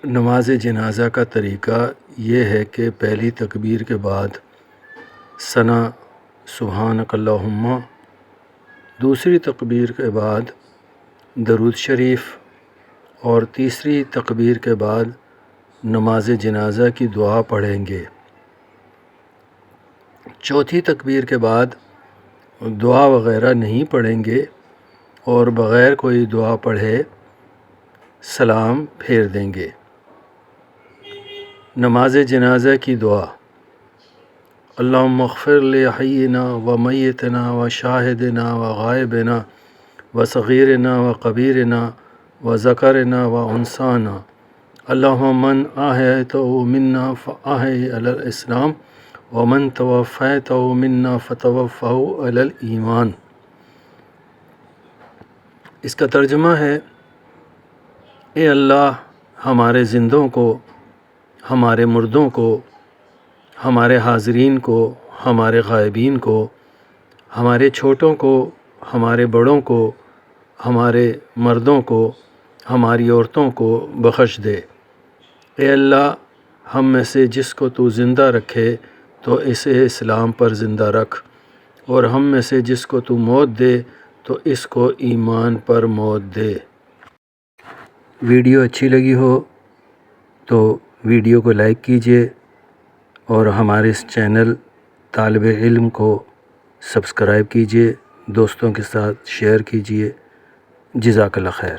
نماز جنازہ کا طریقہ یہ ہے کہ پہلی تکبیر کے بعد ثنا سبحانک اللہم، دوسری تکبیر کے بعد درود شریف اور تیسری تکبیر کے بعد نماز جنازہ کی دعا پڑھیں گے۔ چوتھی تکبیر کے بعد دعا وغیرہ نہیں پڑھیں گے اور بغیر کوئی دعا پڑھے سلام پھیر دیں گے۔ نماز جنازہ کی دعا: اللہم اغفر لحینا و میتنا و شاہدنا و غائبنا و صغیرنا و کبیرنا و ذکرنا و انثانا، اللہم من احییتہ منا فاحیہ علی الاسلام ومن توفیتہ منا فتوفہ علی الایمان۔ اس کا ترجمہ ہے: اے اللہ، ہمارے زندوں کو، ہمارے مردوں کو، ہمارے حاضرین کو، ہمارے غائبین کو، ہمارے چھوٹوں کو، ہمارے بڑوں کو، ہمارے مردوں کو، ہماری عورتوں کو بخش دے۔ اے اللہ، ہم میں سے جس کو تو زندہ رکھے تو اسے اسلام پر زندہ رکھ، اور ہم میں سے جس کو تو موت دے تو اس کو ایمان پر موت دے۔ ویڈیو اچھی لگی ہو تو ویڈیو کو لائک کیجیے اور ہمارے اس چینل طالب علم کو سبسکرائب کیجیے، دوستوں کے ساتھ شیئر کیجیے۔ جزاک اللہ خیر۔